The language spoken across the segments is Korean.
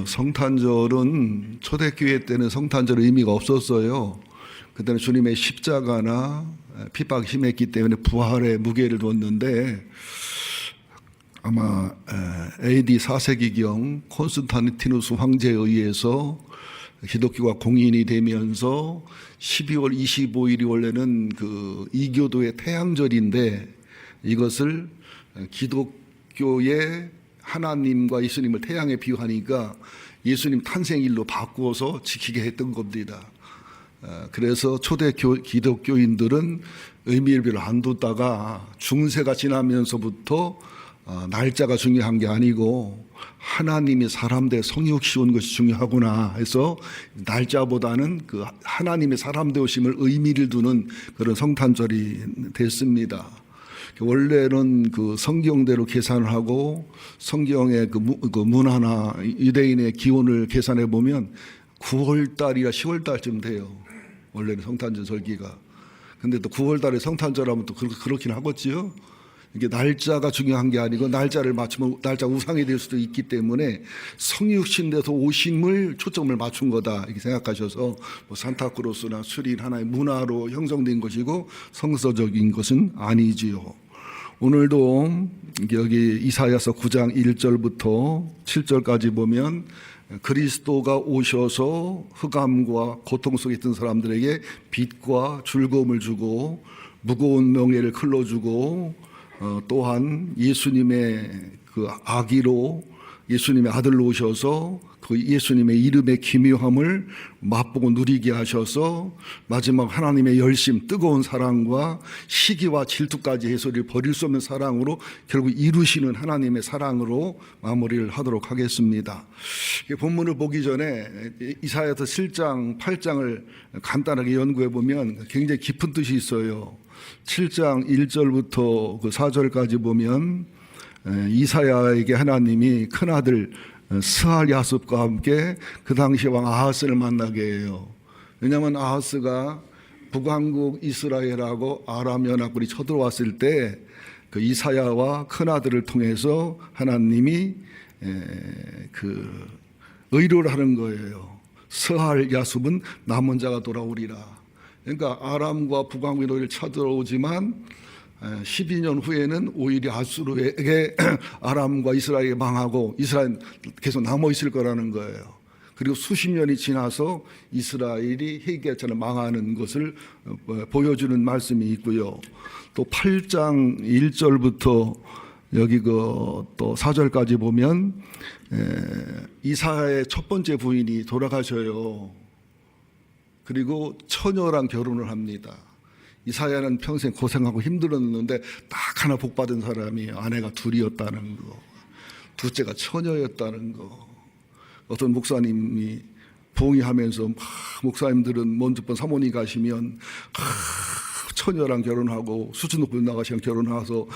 성탄절은 초대교회 때는 성탄절 의미가 없었어요. 그때는 주님의 십자가나 핍박이 심했기 때문에 부활의 무게를 뒀는데 아마 AD 4세기경 콘스탄티누스 황제에 의해서 기독교가 공인이 되면서 12월 25일이 원래는 그 이교도의 태양절인데 이것을 기독교의 하나님과 예수님을 태양에 비유하니까 예수님 탄생일로 바꾸어서 지키게 했던 겁니다. 그래서 초대 기독교인들은 의미를 별로 안 뒀다가 중세가 지나면서부터 날짜가 중요한 게 아니고 하나님이 사람 대 성육 씌운 것이 중요하구나 해서 날짜보다는 그 하나님의 사람 되오심을 의미를 두는 그런 성탄절이 됐습니다. 원래는 그 성경대로 계산을 하고 성경의 그 문화나 유대인의 기온을 계산해 보면 9월 달이나 10월 달쯤 돼요. 원래는 성탄절 절기가. 근데 또 9월 달에 성탄절하면 또 그렇긴 하겠지요. 이게 날짜가 중요한 게 아니고 날짜를 맞추면 날짜 우상이 될 수도 있기 때문에 성육신돼서 오심을 초점을 맞춘 거다 이렇게 생각하셔서 뭐 산타크로스나 수린 하나의 문화로 형성된 것이고 성서적인 것은 아니지요. 오늘도 여기 이사야서 9장 1절부터 7절까지 보면 그리스도가 오셔서 흑암과 고통 속에 있던 사람들에게 빛과 즐거움을 주고 무거운 명예를 클러주고 또한 예수님의 그 아기로 예수님의 아들로 오셔서 그 예수님의 이름의 기묘함을 맛보고 누리게 하셔서 마지막 하나님의 열심, 뜨거운 사랑과 시기와 질투까지 해서를 버릴 수 없는 사랑으로 결국 이루시는 하나님의 사랑으로 마무리를 하도록 하겠습니다. 본문을 보기 전에 이사야서 7장, 8장을 간단하게 연구해 보면 굉장히 깊은 뜻이 있어요. 7장 1절부터 그 4절까지 보면 이사야에게 하나님이 큰아들 스알야습과 함께 그 당시 왕 아하스를 만나게 해요. 왜냐하면 아하스가 북왕국 이스라엘하고 아람 연합군이 쳐들어왔을 때 그 이사야와 큰아들을 통해서 하나님이 그 의로를 하는 거예요. 스알야습은 남은 자가 돌아오리라. 그러니까 아람과 북왕국이 너희를 쳐들어오지만 12년 후에는 오히려 아수르에게 아람과 이스라엘이 망하고 이스라엘 계속 남아 있을 거라는 거예요. 그리고 수십 년이 지나서 이스라엘이 희귀처럼 망하는 것을 보여주는 말씀이 있고요. 또 8장 1절부터 여기 또 4절까지 보면 이사야의 첫 번째 부인이 돌아가셔요. 그리고 처녀랑 결혼을 합니다. 이사야는 평생 고생하고 힘들었는데 딱 하나 복받은 사람이 아내가 둘이었다는 거, 둘째가 처녀였다는 거. 어떤 목사님이 부흥회하면서 목사님들은 먼저 번 사모님 가시면 처녀랑 결혼하고 수준 높은 나가시면 결혼해서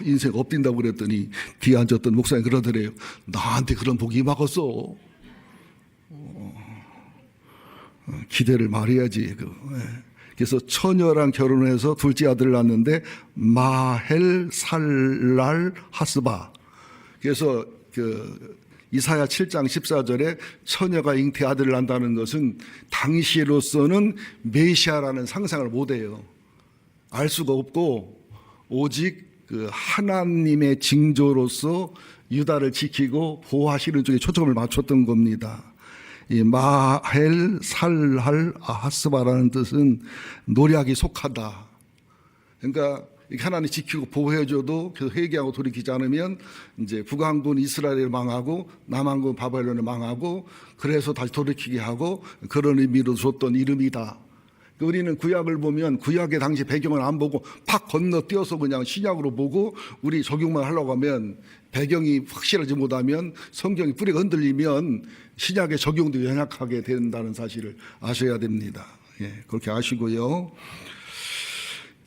인생 엎딘다고 그랬더니 뒤에 앉았던 목사님 그러더래요. 나한테 그런 복이 임하겠어. 기대를 말해야지. 그래서 처녀랑 결혼해서 둘째 아들을 낳았는데 마헬 살랄 하스바. 그래서 이사야 7장 14절에 처녀가 잉태 아들을 낳는다는 것은 당시로서는 메시아라는 상상을 못해요. 알 수가 없고 오직 그 하나님의 징조로서 유다를 지키고 보호하시는 쪽에 초점을 맞췄던 겁니다. 이 마헬 살할 아하스바라는 뜻은 노략이 속하다. 그러니까 하나님 지키고 보호해줘도 계속 회개하고 돌이키지 않으면 이제 북왕군 이스라엘을 망하고 남왕군 바벨론을 망하고 그래서 다시 돌이키게 하고 그런 의미로 줬던 이름이다. 우리는 구약을 보면 구약의 당시 배경을 안 보고 팍 건너뛰어서 그냥 신약으로 보고 우리 적용만 하려고 하면 배경이 확실하지 못하면 성경이 뿌리가 흔들리면 신약의 적용도 연약하게 된다는 사실을 아셔야 됩니다. 그렇게 아시고요.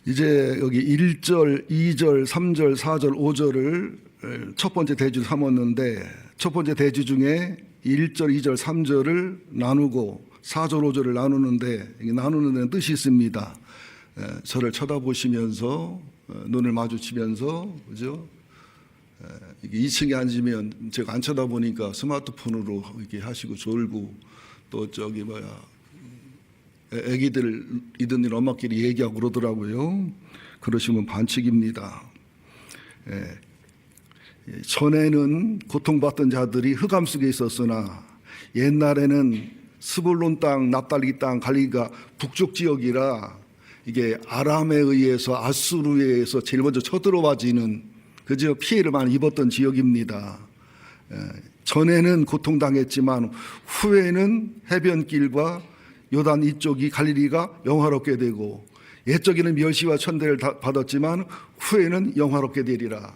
이제 여기 1절, 2절, 3절, 4절, 5절을 첫 번째 대주 삼았는데 첫 번째 대주 중에 1절, 2절, 3절을 나누고 4절, 5절을 나누는데 나누는 데는 뜻이 있습니다. 저를 쳐다보시면서 눈을 마주치면서 그죠? 이게 2층에 앉으면 제가 안 쳐다보니까 스마트폰으로 이렇게 하시고 졸고 또 저기 애기들 이든일 엄마끼리 얘기하고 그러더라고요. 그러시면 반칙입니다. 전에는 고통받던 자들이 흑암 속에 있었으나 옛날에는 스불론 땅, 납달리 땅, 갈리가 북쪽 지역이라 이게 아람에 의해서 아수르에 의해서 제일 먼저 쳐들어와지는 그 지역 피해를 많이 입었던 지역입니다. 전에는 고통당했지만 후에는 해변길과 요단 이쪽이 갈릴리가 영화롭게 되고 옛적에는 멸시와 천대를 받았지만 후에는 영화롭게 되리라.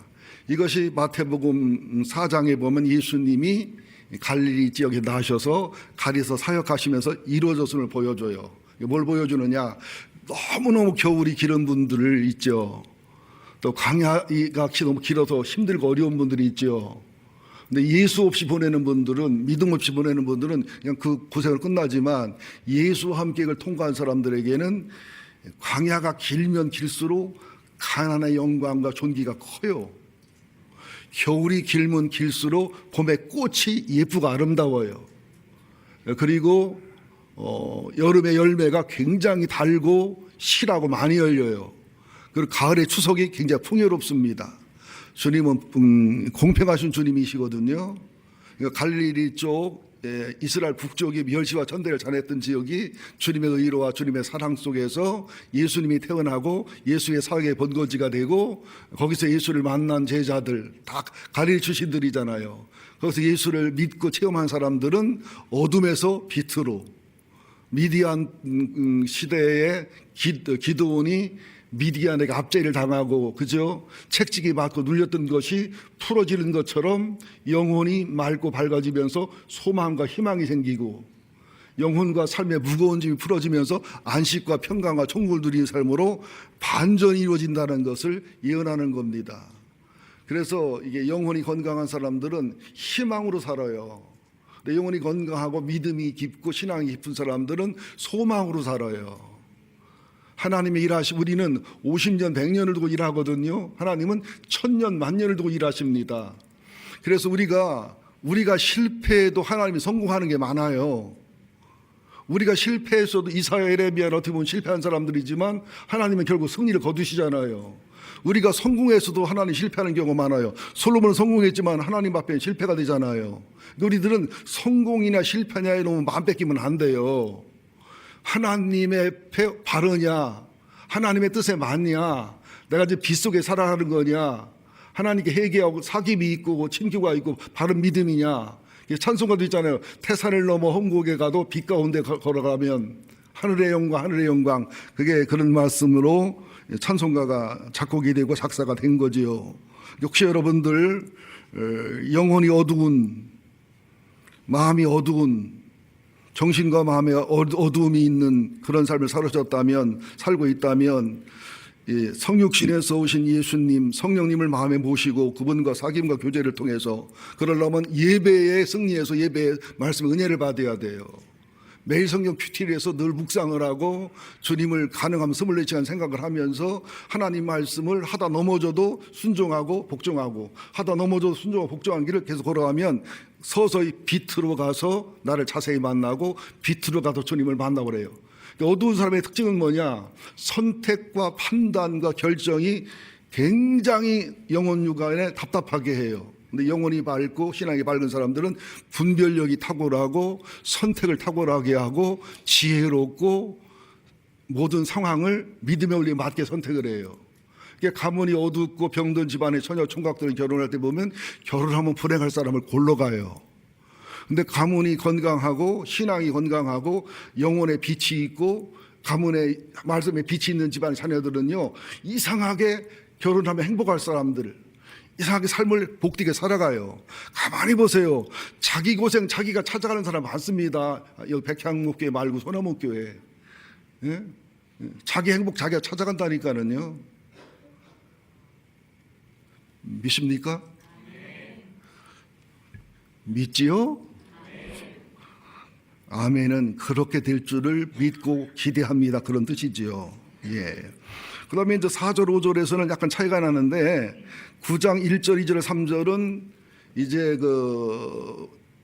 이것이 마태복음 4장에 보면 예수님이 갈릴리 지역에 나셔서 가리서 사역하시면서 이루어졌음을 보여줘요. 뭘 보여주느냐? 너무너무 겨울이 길은 분들 있죠. 또 광야가 너무 길어서 힘들고 어려운 분들이 있죠. 근데 예수 없이 보내는 분들은, 믿음 없이 보내는 분들은 그냥 그 고생을 끝나지만 예수와 함께 그걸 통과한 사람들에게는 광야가 길면 길수록 가나안의 영광과 존귀가 커요. 겨울이 길면 길수록 봄의 꽃이 예쁘고 아름다워요. 그리고 여름의 열매가 굉장히 달고 실하고 많이 열려요. 그리고 가을의 추석이 굉장히 풍요롭습니다. 주님은 공평하신 주님이시거든요. 그러니까 갈릴리 쪽 이스라엘 북쪽이 멸시와 천대를 자냈던 지역이 주님의 의로와 주님의 사랑 속에서 예수님이 태어나고 예수의 사역의 본거지가 되고 거기서 예수를 만난 제자들 다 갈릴리 출신들이잖아요. 거기서 예수를 믿고 체험한 사람들은 어둠에서 빛으로, 미디안 시대의 기드온이 미디안에게 압제를 당하고 그저 책찍이 맞고 눌렸던 것이 풀어지는 것처럼 영혼이 맑고 밝아지면서 소망과 희망이 생기고 영혼과 삶의 무거운 짐이 풀어지면서 안식과 평강과 천국을 누리는 삶으로 반전이 이루어진다는 것을 예언하는 겁니다. 그래서 이게 영혼이 건강한 사람들은 희망으로 살아요. 영혼이 건강하고 믿음이 깊고 신앙이 깊은 사람들은 소망으로 살아요. 하나님의 일하시고 우리는 50년, 100년을 두고 일하거든요. 하나님은 1000년, 만년을 두고 일하십니다. 그래서 우리가 실패해도 하나님이 성공하는 게 많아요. 우리가 실패했어도 이사야, 에레미야는 어떻게 보면 실패한 사람들이지만 하나님은 결국 승리를 거두시잖아요. 우리가 성공했어도 하나님 실패하는 경우가 많아요. 솔로몬은 성공했지만 하나님 앞에 실패가 되잖아요. 우리들은 성공이나 실패냐에 너무 마음 뺏기면 안 돼요. 하나님의 바르냐, 하나님의 뜻에 맞냐, 내가 이제 빛 속에 살아가는 거냐, 하나님께 회개하고 사귐이 있고 친교가 있고 바른 믿음이냐. 찬송가도 있잖아요. 태산을 넘어 험곡에 가도 빛 가운데 걸어가면 하늘의 영광, 하늘의 영광. 그게 그런 말씀으로 찬송가가 작곡이 되고 작사가 된 거지요. 역시 여러분들 영혼이 어두운, 마음이 어두운, 정신과 마음에 어두움이 있는 그런 삶을 살고 있다면 성육신에서 오신 예수님, 성령님을 마음에 모시고 그분과 사귐과 교제를 통해서 그러려면 예배의 승리에서 예배의 말씀의 은혜를 받아야 돼요. 매일 성경 큐티를 해서 늘 묵상을 하고 주님을 가능하면 24시간 생각을 하면서 하나님 말씀을 하다 넘어져도 순종하고 복종하고 하다 넘어져도 순종하고 복종한 길을 계속 걸어가면 서서히 빛으로 가서 나를 자세히 만나고 빛으로 가서 주님을 만나고 그래요. 어두운 사람의 특징은 뭐냐? 선택과 판단과 결정이 굉장히 영혼 육안에 답답하게 해요. 근데 영혼이 밝고 신앙이 밝은 사람들은 분별력이 탁월하고 선택을 탁월하게 하고 지혜롭고 모든 상황을 믿음의 원리에 맞게 선택을 해요. 가문이 어둡고 병든 집안의 처녀 총각들은 결혼할 때 보면 결혼하면 불행할 사람을 골라가요. 근데 가문이 건강하고 신앙이 건강하고 영혼에 빛이 있고 가문에 말씀에 빛이 있는 집안의 자녀들은요, 이상하게 결혼하면 행복할 사람들, 이상하게 삶을 복되게 살아가요. 가만히 보세요. 자기 고생 자기가 찾아가는 사람 많습니다. 여기 백향목교회 말고 소나무교회. 예? 자기 행복 자기가 찾아간다니까는요. 믿습니까? 믿지요? 아멘은 그렇게 될 줄을 믿고 기대합니다. 그런 뜻이지요. 예. 그 다음에 이제 4절, 5절에서는 약간 차이가 나는데 9장 1절, 2절, 3절은 이제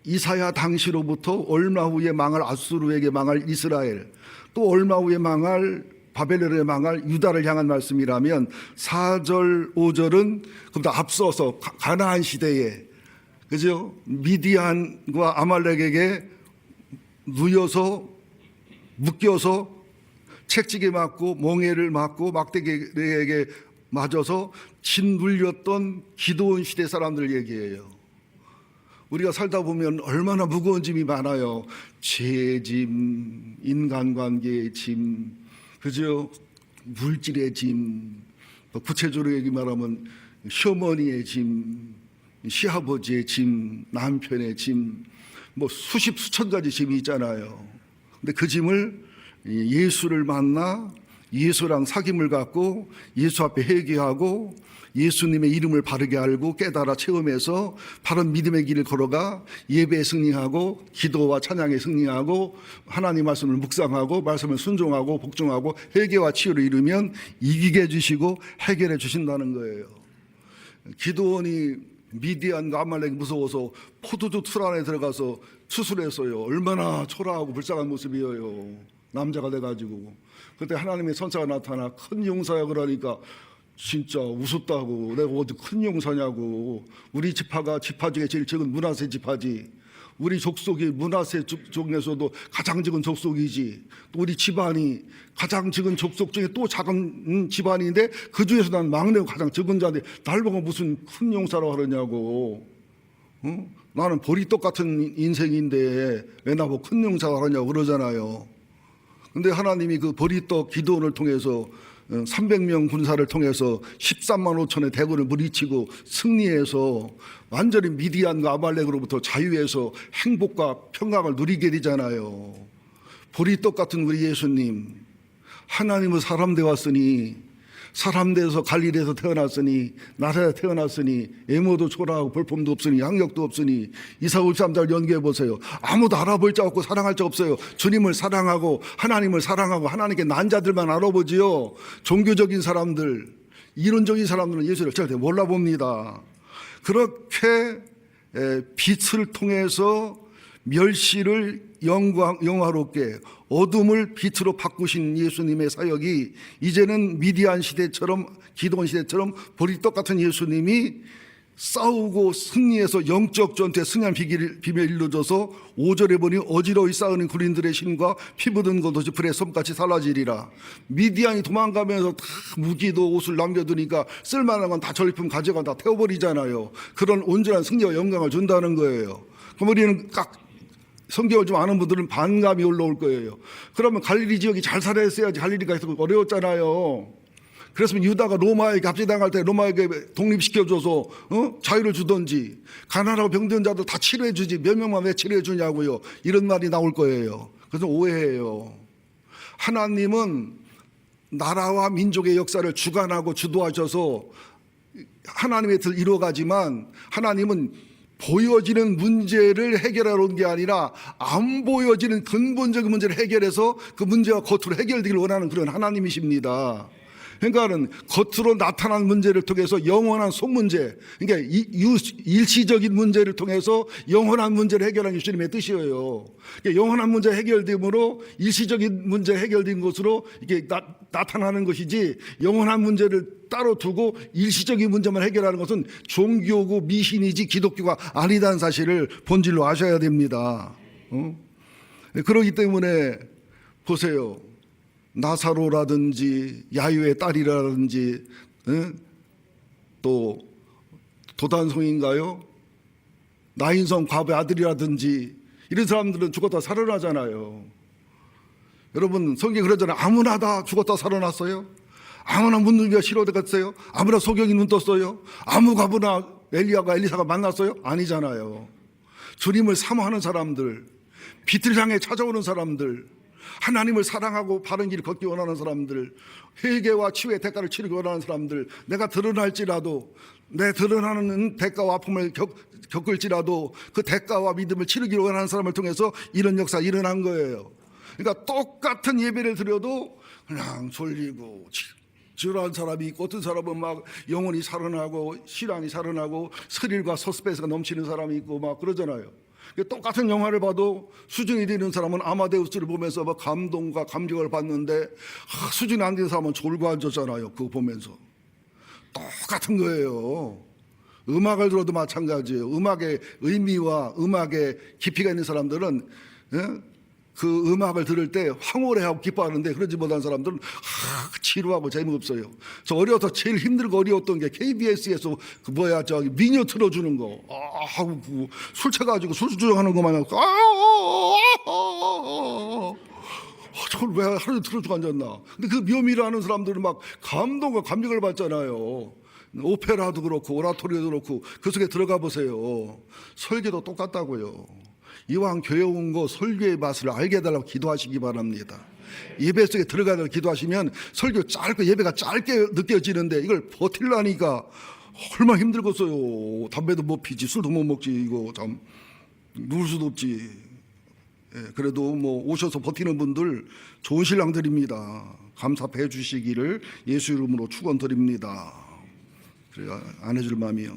이사야 당시로부터 얼마 후에 망할 아수르에게 망할 이스라엘, 또 얼마 후에 망할 바벨론에 망할 유다를 향한 말씀이라면 4절, 5절은 그보다 앞서서 가나안 시대에, 그죠? 미디안과 아말렉에게 누여서 묶여서 책찍이 맞고 멍에를 맞고 막대기에게 맞아서 짓눌렸던 기드온 시대 사람들 얘기예요. 우리가 살다 보면 얼마나 무거운 짐이 많아요. 죄의 짐, 인간관계의 짐, 그죠? 물질의 짐, 구체적으로 얘기 말하면 시어머니의 짐, 시아버지의 짐, 남편의 짐, 뭐 수십 수천 가지 짐이 있잖아요. 근데 그 짐을 예수를 만나 예수랑 사귐을 갖고 예수 앞에 회개하고 예수님의 이름을 바르게 알고 깨달아 체험해서 바른 믿음의 길을 걸어가 예배에 승리하고 기도와 찬양에 승리하고 하나님 말씀을 묵상하고 말씀을 순종하고 복종하고 회개와 치유를 이루면 이기게 해주시고 해결해 주신다는 거예요. 기드온이 미디안과 아말렉이 무서워서 포도주 틀 안에 들어가서 추술했어요. 얼마나 초라하고 불쌍한 모습이에요. 남자가 돼가지고. 그때 하나님의 선사가 나타나 큰 용사야 그러니까 진짜 우습다고. 내가 어디 큰 용사냐고. 우리 지파가 지파 중에 제일 적은 므낫세 지파지. 우리 족속이 므낫세 족에서도 가장 적은 족속이지. 또 우리 집안이 가장 적은 족속 중에 또 작은 집안인데 그 중에서 난 막내고 가장 적은 자인데 날 보고 무슨 큰 용사라고 하느냐고. 어? 나는 보리떡 같은 인생인데 왜 나보고 큰 용사라고 하냐고 그러잖아요. 근데 하나님이 그 보리떡 기드온을 통해서 300명 군사를 통해서 13만 5천의 대군을 물리치고 승리해서 완전히 미디안과 아말렉으로부터 자유해서 행복과 평강을 누리게 되잖아요. 보리떡 같은 우리 예수님, 하나님은 사람 되었으니, 사람 돼서 갈릴리에서 태어났으니, 나라에 태어났으니, 외모도 초라하고 볼품도 없으니, 학력도 없으니, 이사올 사람들 연구해 보세요. 아무도 알아볼 자 없고 사랑할 자 없어요. 주님을 사랑하고 하나님을 사랑하고 하나님께 난 자들만 알아보지요. 종교적인 사람들, 이론적인 사람들은 예수를 절대 몰라봅니다. 그렇게 빛을 통해서 멸시를 영화롭게 어둠을 빛으로 바꾸신 예수님의 사역이 이제는 미디안 시대처럼 기드온 시대처럼 보리떡 같은 예수님이 싸우고 승리해서 영적 전투에 승리한 비밀을 일러줘서 5절에 보니 어지러이 싸우는 군인들의 신과 피 묻은 겉옷이 불의 솜같이 살라지리라. 미디안이 도망가면서 다 무기도 옷을 남겨두니까 쓸만한 건 다 전리품 가져가 다 태워버리잖아요. 그런 온전한 승리와 영광을 준다는 거예요. 그럼 우리는 성경을 좀 아는 분들은 반감이 올라올 거예요. 그러면 갈릴리 지역이 잘 살아있어야지. 갈릴리가 계속 어려웠잖아요. 그랬으면 유다가 로마에게 압제당할 때 로마에게 독립시켜줘서 자유를 주던지, 가난하고 병든 자들 다 치료해 주지 몇 명만 왜 치료해 주냐고요. 이런 말이 나올 거예요. 그래서 오해해요. 하나님은 나라와 민족의 역사를 주관하고 주도하셔서 하나님의 뜻을 이루어가지만 하나님은 보여지는 문제를 해결하러 온 게 아니라 안 보여지는 근본적인 문제를 해결해서 그 문제가 겉으로 해결되길 원하는 그런 하나님이십니다. 그러니까는 겉으로 나타난 문제를 통해서 영원한 속 문제, 그러니까 일시적인 문제를 통해서 영원한 문제를 해결하는 주님의 뜻이에요. 그러니까 영원한 문제 해결됨으로 일시적인 문제 해결된 것으로 이게 나타나는 것이지, 영원한 문제를 따로 두고 일시적인 문제만 해결하는 것은 종교고 미신이지 기독교가 아니다는 사실을 본질로 아셔야 됩니다. 그렇기 때문에 보세요. 나사로라든지 야유의 딸이라든지 또 도단성인가요? 나인성 과부의 아들이라든지 이런 사람들은 죽었다 살아나잖아요. 여러분 성경이 그러잖아요. 아무나 다 죽었다 살아났어요? 아무나 문둥이가 실어들었어요? 아무나 소경이 눈 떴어요? 아무 과부나 엘리야가 엘리사가 만났어요? 아니잖아요. 주님을 사모하는 사람들, 빛을 향해 찾아오는 사람들, 하나님을 사랑하고 바른 길을 걷기 원하는 사람들, 회개와 치유의 대가를 치르기 원하는 사람들, 내가 드러날지라도 내 드러나는 대가와 아픔을 겪을지라도 그 대가와 믿음을 치르기 원하는 사람을 통해서 이런 역사가 일어난 거예요. 그러니까 똑같은 예배를 드려도 그냥 졸리고 지루한 사람이 있고, 어떤 사람은 막 영혼이 살아나고 신앙이 살아나고 스릴과 서스펜스가 넘치는 사람이 있고 막 그러잖아요. 똑같은 영화를 봐도 수준이 되는 사람은 아마데우스를 보면서 막 감동과 감격을 받는데, 수준이 안 되는 사람은 졸고 앉았잖아요. 그거 보면서. 똑같은 거예요. 음악을 들어도 마찬가지예요. 음악의 의미와 음악의 깊이가 있는 사람들은 그 음악을 들을 때 황홀해하고 기뻐하는데, 그러지 못한 사람들은 지루하고 재미없어요. 저 어려서 제일 힘들고 어려웠던 게 KBS에서 저기 미녀 틀어주는 거. 술 취해가지고 술 주정하는 것만 하고 저걸 왜 하루 종일 틀어주고 앉았나. 근데 그 묘미를 아는 사람들은 막 감동과 감격을 받잖아요. 오페라도 그렇고 오라토리도 그렇고 그 속에 들어가 보세요. 설교도 똑같다고요. 이왕 교회 온 거 설교의 맛을 알게 해달라고 기도하시기 바랍니다. 예배 속에 들어가서 기도하시면 설교 짧고 예배가 짧게 느껴지는데, 이걸 버틸라니까 얼마나 힘들겠어요. 담배도 못 피지, 술도 못 먹지, 이거 참 누울 수도 없지. 그래도 뭐 오셔서 버티는 분들 좋은 신랑들입니다. 감사해 주시기를 예수 이름으로 축원드립니다. 그래야 안 해줄 마음이요.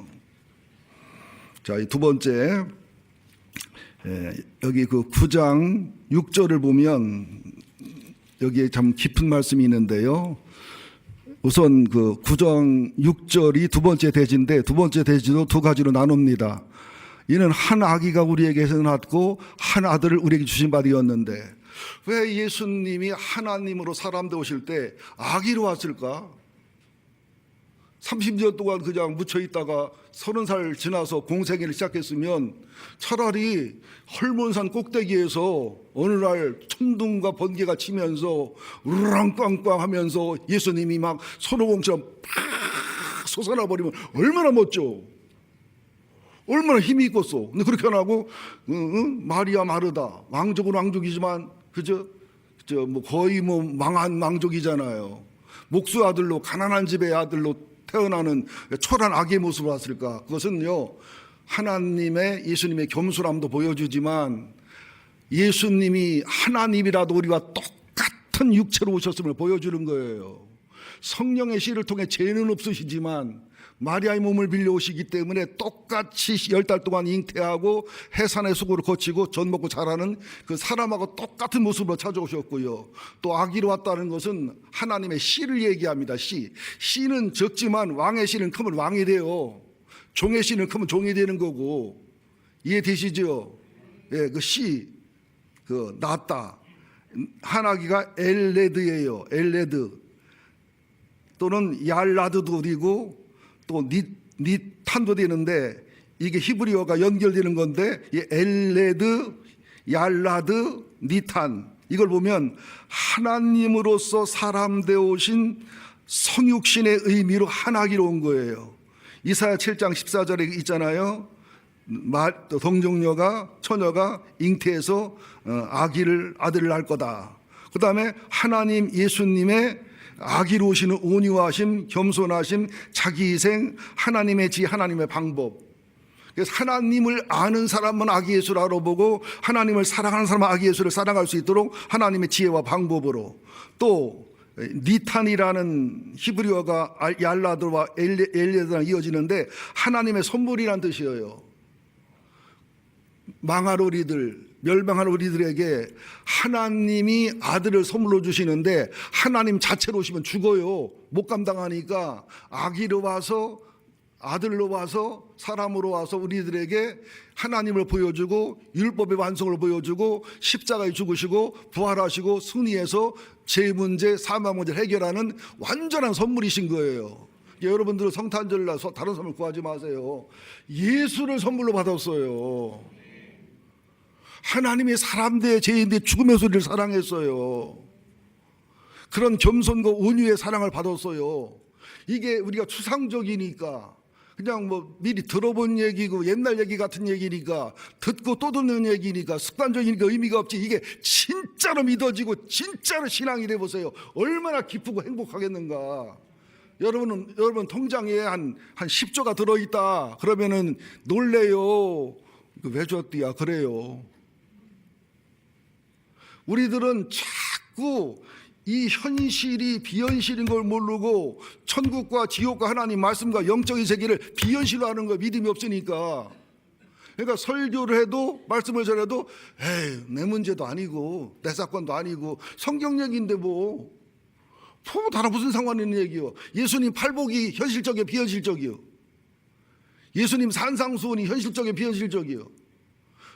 자, 이 두 번째, 여기 그 9장 6절을 보면 여기에 참 깊은 말씀이 있는데요. 우선 그 9장 6절이 두 번째 대지인데, 두 번째 대지도 두 가지로 나눕니다. 이는 한 아기가 우리에게서 낳았고 한 아들을 우리에게 주신 바 되었는데, 왜 예수님이 하나님으로 사람 되오실 때 아기로 왔을까? 30년 동안 그냥 묻혀 있다가 30살 지나서 공생애를 시작했으면 차라리 헐몬산 꼭대기에서 어느 날 천둥과 번개가 치면서 우르랑꽝꽝 하면서 예수님이 막 손오공처럼 팍 솟아나 버리면 얼마나 멋져, 얼마나 힘이 있겠어. 근데 그렇게 안 하고 마리아 마르다, 왕족은 왕족이지만 그저 뭐 거의 뭐 망한 왕족이잖아요. 목수 아들로, 가난한 집의 아들로 태어나는 초라한 아기의 모습을 봤을까? 그것은요, 하나님의, 예수님의 겸손함도 보여주지만 예수님이 하나님이라도 우리와 똑같은 육체로 오셨음을 보여주는 거예요. 성령의 씨를 통해 죄는 없으시지만 마리아의 몸을 빌려 오시기 때문에 똑같이 10달 동안 잉태하고 해산의 수고를 거치고 젖 먹고 자라는 그 사람하고 똑같은 모습으로 찾아오셨고요. 또 아기로 왔다는 것은 하나님의 씨를 얘기합니다. 씨는 적지만 왕의 씨는 크면 왕이 돼요. 종의 씨는 크면 종이 되는 거고. 이해되시죠? 예, 그 씨, 그 낳았다. 한 아기가 엘레드예요. 엘레드 또는 얄라드도 그리고 또 니탄도 되는데, 이게 히브리어가 연결되는 건데, 이 엘레드, 얄라드, 니탄, 이걸 보면 하나님으로서 사람 되오신 성육신의 의미로 하나기로 온 거예요. 이사야 7장 14절에 있잖아요. 동정녀가, 처녀가 잉태해서 아들을 낳을 거다. 그 다음에 하나님 예수님의 아기로 오시는 온유하심, 겸손하심, 자기희생, 하나님의 지, 하나님의 방법. 그래서 하나님을 아는 사람은 아기 예수를 알아보고 하나님을 사랑하는 사람은 아기 예수를 사랑할 수 있도록 하나님의 지혜와 방법으로, 또 니탄이라는 히브리어가 얄라드와 엘레드랑 이어지는데 하나님의 선물이라는 뜻이에요. 망할 우리들, 멸망할 우리들에게 하나님이 아들을 선물로 주시는데, 하나님 자체로 오시면 죽어요. 못 감당하니까 아기로 와서, 아들로 와서, 사람으로 와서 우리들에게 하나님을 보여주고 율법의 완성을 보여주고 십자가에 죽으시고 부활하시고 승리해서 죄 문제, 사망 문제를 해결하는 완전한 선물이신 거예요. 여러분들은 성탄절날 다른 선물 구하지 마세요. 예수를 선물로 받았어요. 하나님의 사람들의 죄인들의 죽음의 소리를 사랑했어요. 그런 겸손과 온유의 사랑을 받았어요. 이게 우리가 추상적이니까, 그냥 뭐 미리 들어본 얘기고 옛날 얘기 같은 얘기니까, 듣고 또 듣는 얘기니까 습관적이니까 의미가 없지, 이게 진짜로 믿어지고 진짜로 신앙이 돼보세요. 얼마나 기쁘고 행복하겠는가. 여러분 통장에 한 10조가 들어있다 그러면은 놀래요. 왜 줬디야? 그래요. 우리들은 자꾸 이 현실이 비현실인 걸 모르고 천국과 지옥과 하나님 말씀과 영적인 세계를 비현실로 하는 거 믿음이 없으니까. 그러니까 설교를 해도 말씀을 전해도 에이 내 문제도 아니고 내 사건도 아니고 성경 얘기인데 뭐 다른 무슨 상관이 있는 얘기요. 예수님 팔복이 현실적이요 비현실적이요. 예수님 산상수훈이 현실적이요 비현실적이요.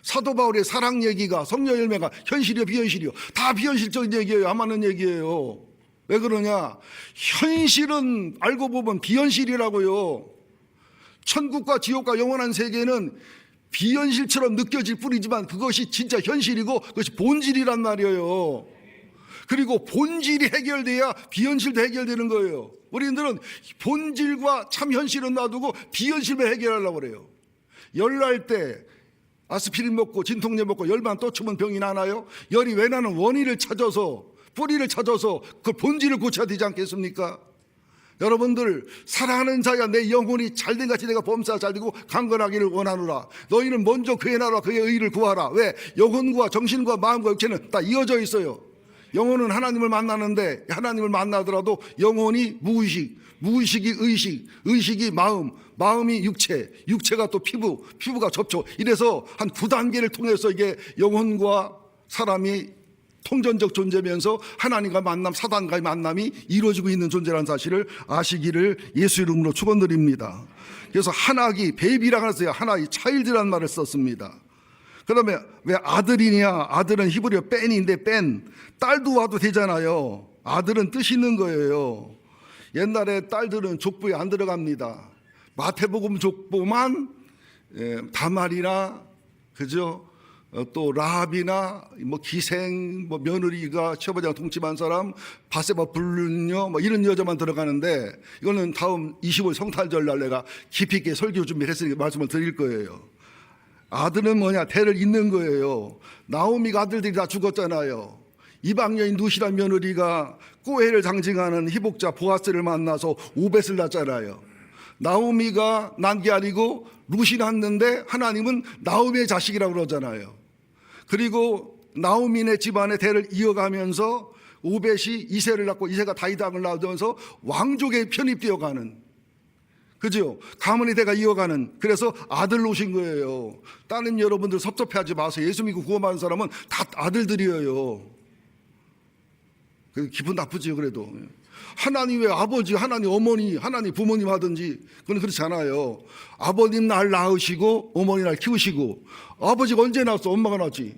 사도 바울의 사랑 얘기가 성령 열매가 현실이요 비현실이요. 다 비현실적인 얘기예요. 안 맞는 얘기예요. 왜 그러냐? 현실은 알고 보면 비현실이라고요. 천국과 지옥과 영원한 세계는 비현실처럼 느껴질 뿐이지만 그것이 진짜 현실이고 그것이 본질이란 말이에요. 그리고 본질이 해결돼야 비현실도 해결되는 거예요. 우리들은 본질과 참 현실은 놔두고 비현실만 해결하려고 그래요. 열날 때 아스피린 먹고 진통제 먹고 열만 또 치면 병이 나나요? 열이 왜 나는 원인을 찾아서 뿌리를 찾아서 그 본질을 고쳐야 되지 않겠습니까? 여러분들 사랑하는 자야 내 영혼이 잘된 같이 내가 범사 잘되고 강건하기를 원하노라. 너희는 먼저 그의 나라와 그의 의를 구하라. 왜? 영혼과 정신과 마음과 육체는 다 이어져 있어요. 영혼은 하나님을 만나는데 하나님을 만나더라도 영혼이 무의식, 무의식이 의식, 의식이 마음, 마음이 육체, 육체가 또 피부, 피부가 접촉. 이래서 한 9단계를 통해서 이게 영혼과 사람이 통전적 존재면서 하나님과 만남, 사단과의 만남이 이루어지고 있는 존재라는 사실을 아시기를 예수 이름으로 축원드립니다. 그래서 하나기, 베이비라고 했어요. 하나기, 차일드라는 말을 썼습니다. 그러면 왜 아들이냐? 아들은 히브리어 뺀인데 뺀, 딸도 와도 되잖아요. 아들은 뜻 있는 거예요. 옛날에 딸들은 족보에 안 들어갑니다. 마태복음 족보만 다말이나 그죠? 또 라합이나 뭐 기생, 뭐 며느리가 시아버지랑 동침한 사람, 바세바 불륜녀 뭐 이런 여자만 들어가는데 이거는 다음 25일 성탄절 날 내가 깊이 있게 설교 준비를 했으니까 말씀을 드릴 거예요. 아들은 뭐냐? 대를 잇는 거예요. 나오미가 아들들이 다 죽었잖아요. 이방 여인 누시란 며느리가 꼬해를 상징하는 희복자 보아스를 만나서 오벳을 낳았잖아요. 나오미가 난 게 아니고 룻이 낳았는데 하나님은 나오미의 자식이라고 그러잖아요. 그리고 나오미네 집안의 대를 이어가면서 오벳이 이세를 낳고 이세가 다윗왕을 낳으면서 왕족에 편입되어 가는, 그죠? 가문의 대가 이어가는, 그래서 아들로 오신 거예요. 따님 여러분들 섭섭해하지 마세요. 예수 믿고 구원받은 사람은 다 아들들이에요. 기분 나쁘지요. 그래도 하나님 왜 아버지, 하나님 어머니, 하나님 부모님 하든지 그건 그렇지 않아요. 아버님 날 낳으시고 어머니 날 키우시고. 아버지가 언제 낳았어? 엄마가 낳았지.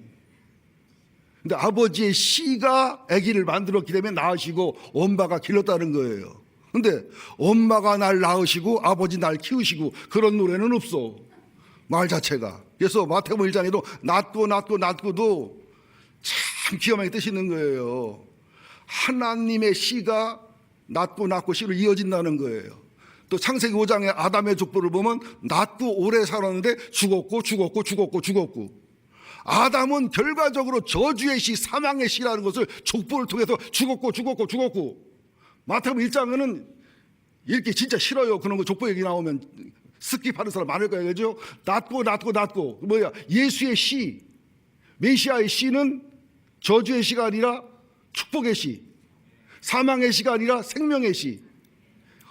근데 아버지의 씨가 아기를 만들었기 때문에 낳으시고 엄마가 길렀다는 거예요. 근데 엄마가 날 낳으시고 아버지 날 키우시고 그런 노래는 없어, 말 자체가. 그래서 마태복음 1장에도 낳고도 참 기가 막히게 뜻이 있는 거예요. 하나님의 씨가 낳고 씨로 이어진다는 거예요. 또 창세기 5장의 아담의 족보를 보면 낳고 오래 살았는데 죽었고. 아담은 결과적으로 저주의 씨, 사망의 씨라는 것을 족보를 통해서 죽었고. 마태복음 1장에는 이렇게 진짜 싫어요. 그런 거 족보 얘기 나오면 스킵하는 사람 많을 거예요. 그죠? 낳고. 뭐야? 예수의 씨, 메시아의 씨는 저주의 씨가 아니라 축복의 씨, 사망의 씨가 아니라 생명의 씨,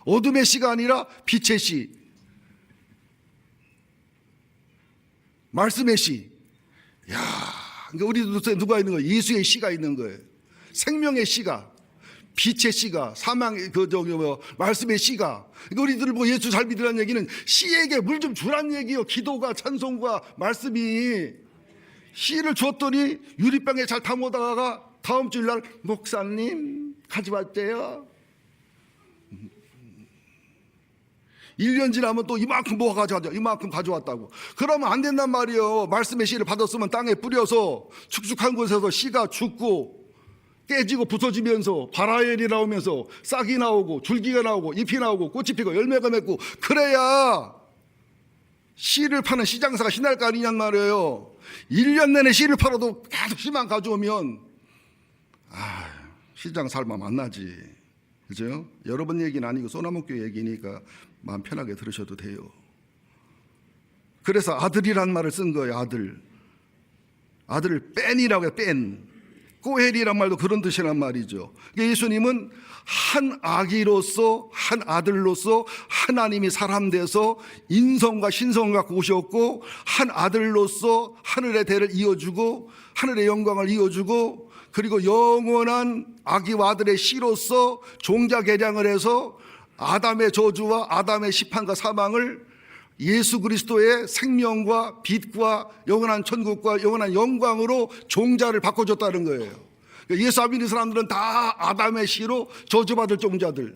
어둠의 씨가 아니라 빛의 씨, 말씀의 씨. 야, 그러니까 우리도 누가 있는 거예요? 예수의 씨가 있는 거예요. 생명의 씨가, 빛의 씨가, 사망의 말씀의 씨가. 그러니까 우리들 뭐 예수 잘 믿으라는 얘기는 씨에게 물 좀 주란 얘기요. 기도가, 찬송과 말씀이. 씨를 줬더니 유리병에 잘 담아다가 다음 주일날 목사님 가져왔대요. 1년 지나면 또 이만큼 이만큼 가져왔다고. 그러면 안 된단 말이에요. 말씀의 씨를 받았으면 땅에 뿌려서 축축한 곳에서 씨가 죽고 깨지고 부서지면서 바라엘이 나오면서 싹이 나오고 줄기가 나오고 잎이 나오고 꽃이 피고 열매가 맺고, 그래야 씨를 파는 시장사가 신날 거 아니냔 말이에요. 1년 내내 씨를 팔아도 계속 씨만 가져오면 시장 살만 만나지. 그죠? 여러분 얘기는 아니고 소나무교회 얘기니까 마음 편하게 들으셔도 돼요. 그래서 아들이란 말을 쓴 거예요. 아들을 뺀이라고 해요. 꼬헬이란 말도 그런 뜻이란 말이죠. 그러니까 예수님은 한 아기로서, 한 아들로서 하나님이 사람 돼서 인성과 신성을 갖고 오셨고, 한 아들로서 하늘의 대를 이어주고 하늘의 영광을 이어주고, 그리고 영원한 아기와 아들의 씨로서 종자 개량을 해서 아담의 저주와 아담의 심판과 사망을 예수 그리스도의 생명과 빛과 영원한 천국과 영원한 영광으로 종자를 바꿔줬다는 거예요. 예수 안 믿는 사람들은 다 아담의 씨로 저주받을 종자들,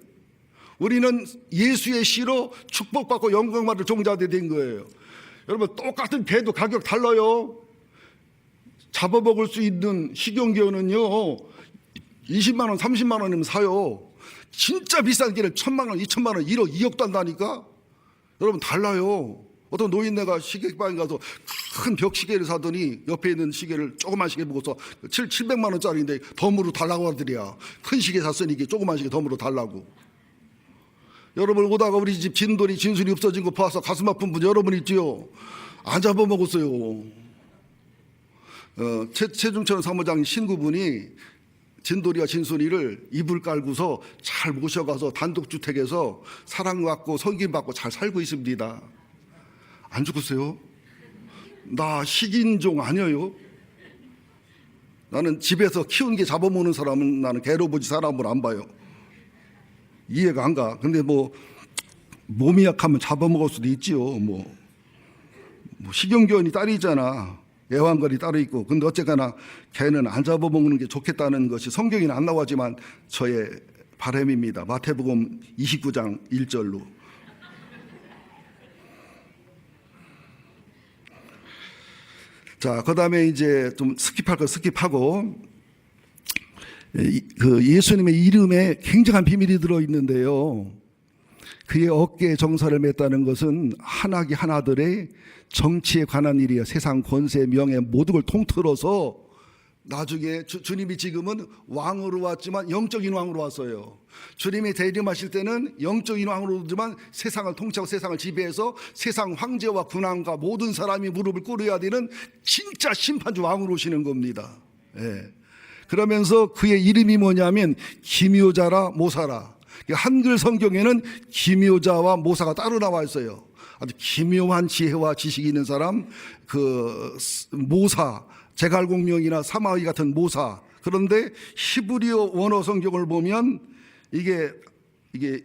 우리는 예수의 씨로 축복받고 영광받을 종자들이 된 거예요. 여러분, 똑같은 개도 가격 달라요. 잡아먹을 수 있는 식용개는요 20만 원 30만 원이면 사요. 진짜 비싼 개는 1,000만 원 2,000만 원 1억 2억도 한다니까. 여러분, 달라요. 어떤 노인네가 시계방에 가서 큰 벽시계를 사더니 옆에 있는 시계를 조그만 시계 보고서 700만 원짜리인데 덤으로 달라고 하더래야. 큰 시계 샀으니 이게 조그만 시계 덤으로 달라고. 여러분, 오다가 우리 집 진돌이 진순이 없어진 거 봐서 가슴 아픈 분 여러분 있지요? 안 잡아먹었어요. 최중천 사무장 신구분이 진돌이와 진순이를 이불 깔고서 잘 모셔가서 단독주택에서 사랑받고 섬김받고 잘 살고 있습니다. 안 죽었어요? 나 식인종 아니에요. 나는 집에서 키운 게 잡아먹는 사람은 나는 개로 보지 사람으로 안 봐요. 이해가 안 가. 근데 뭐 몸이 약하면 잡아먹을 수도 있지요. 뭐 식용견이 딸이 있잖아. 애완걸이 따로 있고. 근데 어쨌거나 개는 안 잡아먹는 게 좋겠다는 것이 성경에는 안 나오지만 저의 바람입니다. 마태복음 29장 1절로. 자, 그 다음에 이제 좀 스킵할 거 스킵하고, 그 예수님의 이름에 굉장한 비밀이 들어있는데요. 그의 어깨에 정사를 맸다는 것은 하나기 하나들의 정치에 관한 일이에요. 세상 권세, 명예 모든 걸 통틀어서 나중에 주님이 지금은 왕으로 왔지만 영적인 왕으로 왔어요. 주님이 대림하실 때는 영적인 왕으로 오지만 세상을 통치하고 세상을 지배해서 세상 황제와 군왕과 모든 사람이 무릎을 꿇어야 되는 진짜 심판주 왕으로 오시는 겁니다. 예. 그러면서 그의 이름이 뭐냐면 기묘자라 모사라. 한글 성경에는 기묘자와 모사가 따로 나와 있어요. 아주 기묘한 지혜와 지식이 있는 사람, 그 모사, 제갈공명이나 사마의 같은 모사. 그런데 히브리어 원어 성경을 보면 이게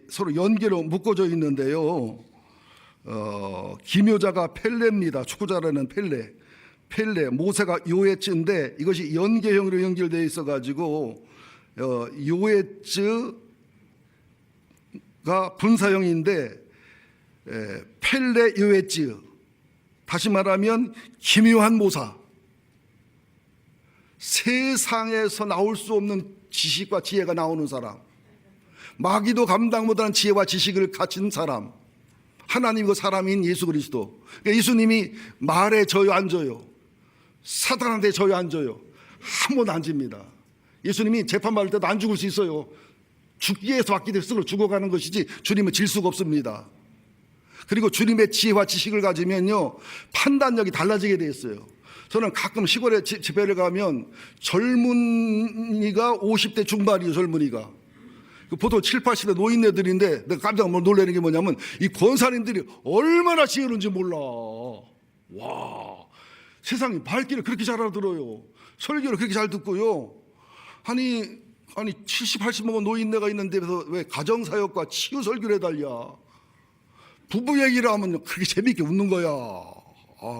서로 연계로 묶어져 있는데요. 기묘자가 펠레입니다. 축구자라는 펠레, 모세가 요에츠인데 이것이 연계형으로 연결되어 있어가지고 요에츠가 분사형인데 펠레 요에츠, 다시 말하면 기묘한 모사, 세상에서 나올 수 없는 지식과 지혜가 나오는 사람, 마귀도 감당 못하는 지혜와 지식을 갖춘 사람, 하나님과 사람인 예수 그리스도. 그러니까 예수님이 말에 져요 안 져요? 사탄한테 져요 안 져요? 한 번도 안 집니다. 예수님이 재판받을 때도 안 죽을 수 있어요. 죽기에서 받기 위해서 죽어가는 것이지 주님은 질 수가 없습니다. 그리고 주님의 지혜와 지식을 가지면요 판단력이 달라지게 돼 있어요. 저는 가끔 시골에 집회를 가면 젊은이가 50대 중반이에요. 젊은이가 보통 7, 80대 노인네들인데 내가 깜짝 놀라는 게 뭐냐면 이 권사님들이 얼마나 지혜로운지 몰라. 와, 세상에 밝기를 그렇게 잘 알아들어요. 설교를 그렇게 잘 듣고요. 아니 70, 80 먹은 노인네가 있는 데서 왜 가정사역과 치유 설교를 해달랴. 부부 얘기를 하면 그렇게 재밌게 웃는 거야.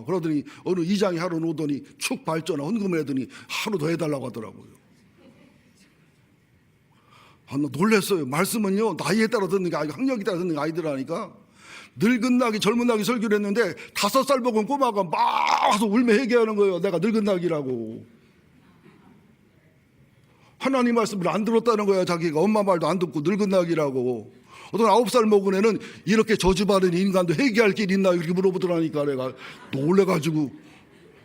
그러더니 어느 이장이 하러 오더니 축 발전을 헌금을 하더니 하루 더 해달라고 하더라고요. 나 놀랐어요. 말씀은요 나이에 따라 듣는 게 아니고 학력에 따라 듣는 게 아니더라니까. 늙은 낙이 젊은 낙이 설교를 했는데 5살 먹은 꼬마가 막 와서 울며 회개하는 거예요. 내가 늙은 낙이라고. 하나님 말씀을 안 들었다는 거야. 자기가 엄마 말도 안 듣고 늙은 낙이라고. 어떤 9살 먹은 애는 이렇게 저주받은 인간도 회개할 길이 있나 이렇게 물어보더라니까. 내가 놀래가지고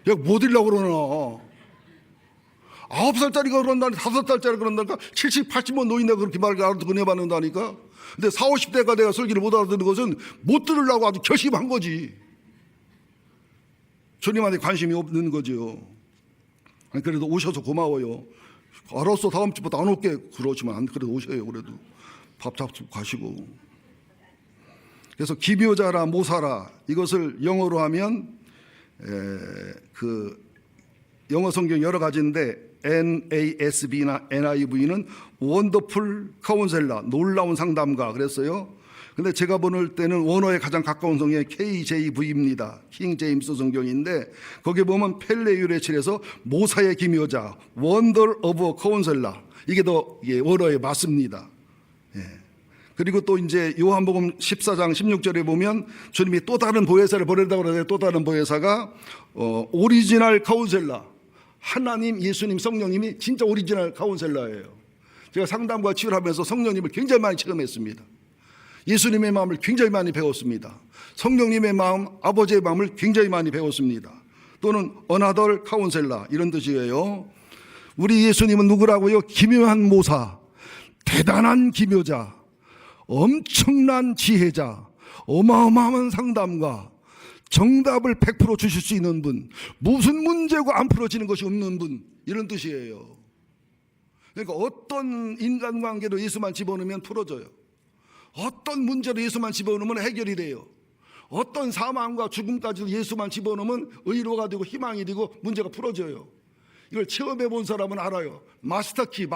야 뭐 들려고 그러나. 9살짜리가 그런다니 5살짜리가 그런다니까. 70, 80번 노인네가 그렇게 말을 알아듣고 내받는다니까. 근데 40, 50대가 내가 설교를 못 알아듣는 것은 못 들으려고 아주 결심한 거지. 주님한테 관심이 없는 거죠. 그래도 오셔서 고마워요. 알았어, 다음 주부터 안 올게. 그러지만 안 그래도 오셔요. 그래도 밥 잡수고 가시고. 그래서 기묘자라 모사라, 이것을 영어로 하면 그 영어 성경 여러 가지인데 NASB나 NIV는 원더풀 카운셀러, 놀라운 상담가 그랬어요. 근데 제가 볼 때는 원어에 가장 가까운 성경이 KJV입니다. 킹 제임스 성경인데 거기에 보면 펠레유레칠에서 모사의 기묘자, 원더 오브 카운셀러, 이게 더 원어에 맞습니다. 예. 그리고 또 이제 요한복음 14장 16절에 보면 주님이 또 다른 보혜사를 보낸다고 그러는데, 또 다른 보혜사가 오리지널 카운셀러, 하나님, 예수님, 성령님이 진짜 오리지널 카운셀러예요. 제가 상담과 치유를 하면서 성령님을 굉장히 많이 체험했습니다. 예수님의 마음을 굉장히 많이 배웠습니다. 성령님의 마음, 아버지의 마음을 굉장히 많이 배웠습니다. 또는 어나덜 카운셀러, 이런 뜻이에요. 우리 예수님은 누구라고요? 기묘한 모사, 대단한 기묘자, 엄청난 지혜자, 어마어마한 상담가, 정답을 100% 주실 수 있는 분, 무슨 문제고 안 풀어지는 것이 없는 분, 이런 뜻이에요. 그러니까 어떤 인간관계로 예수만 집어넣으면 풀어져요. 어떤 문제로 예수만 집어넣으면 해결이 돼요. 어떤 사망과 죽음까지도 예수만 집어넣으면 의로가 되고 희망이 되고 문제가 풀어져요. 이걸 체험해 본 사람은 알아요. 마스터키.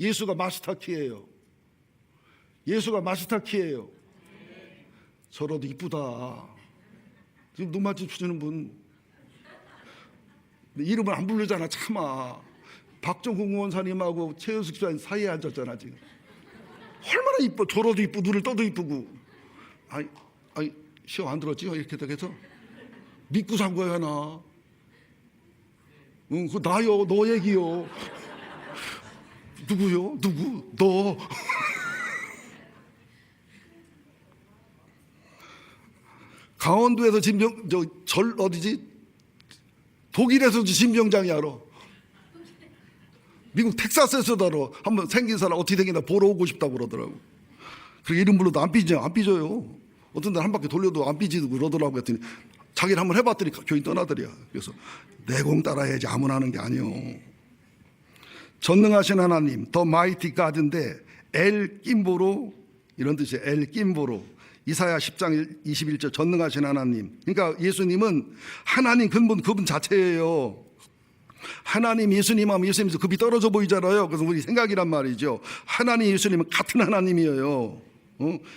예수가 마스터키예요. 예수가 마스터키예요. 저러도 이쁘다. 지금 눈 맞춰주는 분 이름을 안 부르잖아. 참아. 박정훈 의원사님하고 최현숙 집사님 사이에 앉았잖아 지금. 얼마나 이뻐. 저러도 이쁘고 눈을 떠도 이쁘고. 아니 시험 안 들었지? 이렇게 해서 믿고 산 거야 나. 응, 그거 나요. 너 얘기요. 누구요? 누구? 너. 강원도에서 어디지? 독일에서도 진병장이 알아. 미국 텍사스에서도 알아. 한번 생긴 사람 어떻게 생긴다 보러 오고 싶다고 그러더라고. 그리고 이름 불러도 안 삐져요. 어떤 날 한 바퀴 돌려도 안 삐지고 그러더라고. 했더니 자기는 한번 해봤더니 교인 떠나더래요. 그래서 내공 따라야지 아무나 하는 게 아니요. 전능하신 하나님, 더 마이티 가드인데 엘 김보로, 이런 뜻이에요. 엘 김보로. 이사야 10장 21절 전능하신 하나님. 그러니까 예수님은 하나님 근본 그분 자체예요. 하나님, 예수님하면 예수님에서 급이 떨어져 보이잖아요. 그래서 우리 생각이란 말이죠. 하나님, 예수님은 같은 하나님이에요.